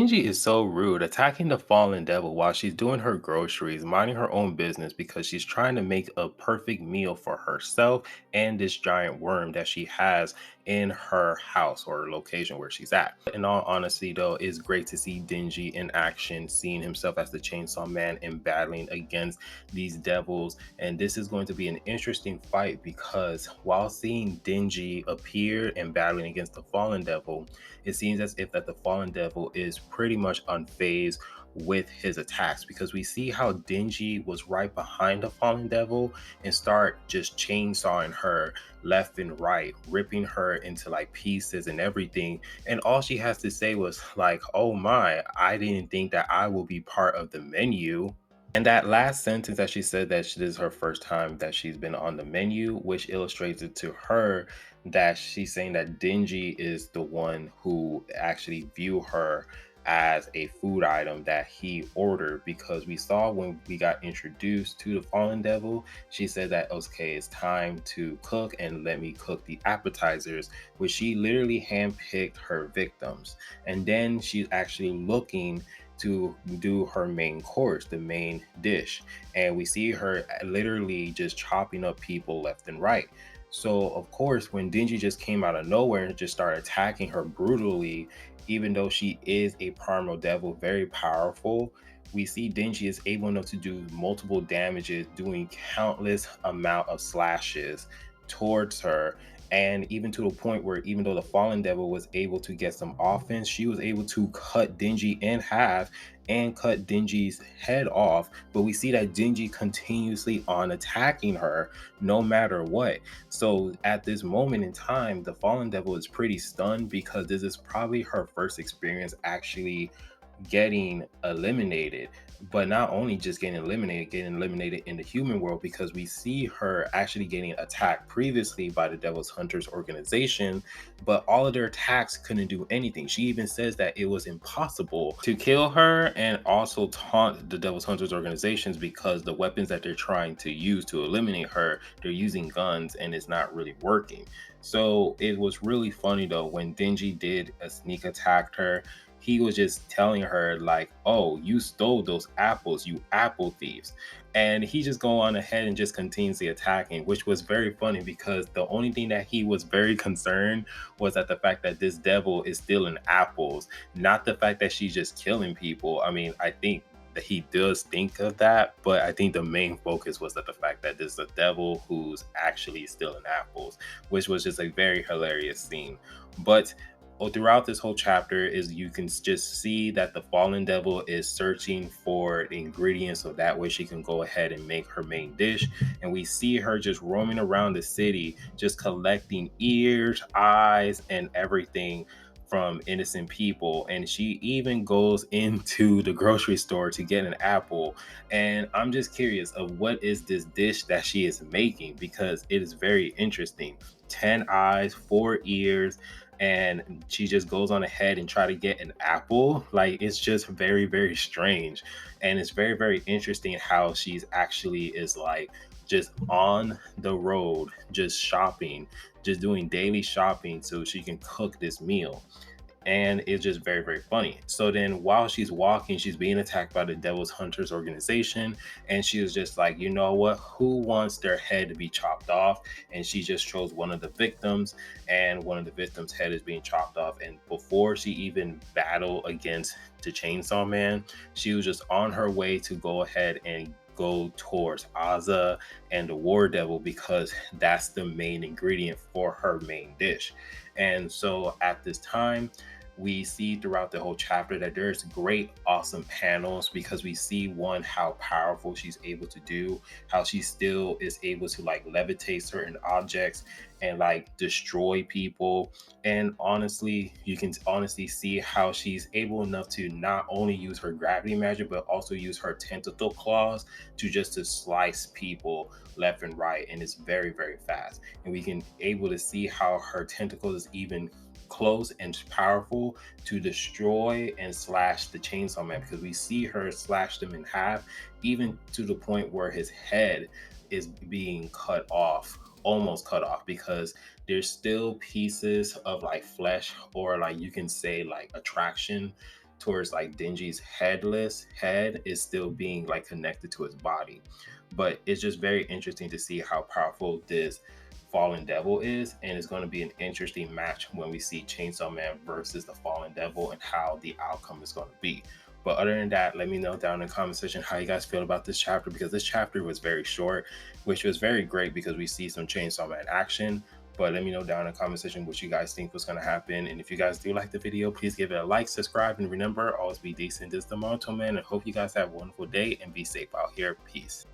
Angie is so rude, attacking the fallen devil while she's doing her groceries, minding her own business because she's trying to make a perfect meal for herself and this giant worm that she has in her house or location where she's at. In all honesty, though, it's great to see Dingy in action, seeing himself as the Chainsaw Man and battling against these devils. And this is going to be an interesting fight because while seeing Dingy appear and battling against the fallen devil, it seems as if that the fallen devil is pretty much unfazed with his attacks because we see how Dingy was right behind the fallen devil and start just chainsawing her left and right, ripping her into like pieces and everything. And all she has to say was like, "Oh my, I didn't think that I will be part of the menu." And that last sentence that she said, that this is her first time that she's been on the menu, which illustrates it to her that she's saying that Dingy is the one who actually view her as a food item that he ordered, because we saw when we got introduced to the fallen devil, she said that okay, it's time to cook and let me cook the appetizers, which she literally handpicked her victims. And then she's actually looking to do her main course, the main dish. And we see her literally just chopping up people left and right. So, of course, when Dingy just came out of nowhere and just started attacking her brutally, even though she is a primal devil, very powerful, we see Dingy is able enough to do multiple damages, doing countless amount of slashes towards her. And even to the point where, even though the fallen devil was able to get some offense, she was able to cut Dingy in half and cut Dingy's head off. But we see that Dingy continuously on attacking her no matter what. So at this moment in time, the fallen devil is pretty stunned because this is probably her first experience actually getting eliminated. But not only just getting eliminated in the human world, because we see her actually getting attacked previously by the Devil's Hunters organization, but all of their attacks couldn't do anything. She even says that it was impossible to kill her and also taunt the Devil's Hunters organizations because the weapons that they're trying to use to eliminate her, they're using guns and it's not really working. So it was really funny though when Dingy did a sneak attack her. He was just telling her like, "Oh, you stole those apples, you apple thieves." And he just go on ahead and just continuously attacking, which was very funny because the only thing that he was very concerned was at the fact that this devil is stealing apples, not the fact that she's just killing people. I mean, I think that he does think of that, but I think the main focus was at the fact that this is a devil who's actually stealing apples, which was just a very hilarious scene. But throughout this whole chapter is you can just see that the fallen devil is searching for the ingredients so that way she can go ahead and make her main dish. And we see her just roaming around the city just collecting ears, eyes, and everything from innocent people. And she even goes into the grocery store to get an apple. And I'm just curious of what is this dish that she is making, because it is very interesting. 10 eyes, 4 ears, and she just goes on ahead and try to get an apple. Like, it's just very, very strange. And it's very, very interesting how she's actually is like just on the road, just shopping, just doing daily shopping so she can cook this meal. And it's just very, very funny. So then while she's walking, she's being attacked by the Devil's Hunters organization, and she was just like, you know what, who wants their head to be chopped off? And she just chose one of the victims, and one of the victims head is being chopped off. And before she even battled against the Chainsaw Man, she was just on her way to go ahead and go towards Aza and the War Devil, because that's the main ingredient for her main dish. And so at this time, we see throughout the whole chapter that there's great, awesome panels, because we see one, how powerful she's able to do, how she still is able to like levitate certain objects and like destroy people. And honestly, you can honestly see how she's able enough to not only use her gravity magic, but also use her tentacle claws to slice people left and right. And it's very, very fast. And we can able to see how her tentacles is even close and powerful to destroy and slash the Chainsaw Man, because we see her slash them in half, even to the point where his head is being cut off, almost cut off, because there's still pieces of like flesh, or like you can say like attraction towards like Denji's headless head is still being like connected to his body. But it's just very interesting to see how powerful this Fallen Devil is, and it's going to be an interesting match when we see Chainsaw Man versus the Fallen Devil and how the outcome is going to be. But other than that, let me know down in the comment section how you guys feel about this chapter, because this chapter was very short, which was very great because we see some Chainsaw Man action. But let me know down in the comment section what you guys think was going to happen. And if you guys do like the video, please give it a like, subscribe, and remember, always be decent. This is the Monotone Man, and hope you guys have a wonderful day and be safe out here. Peace.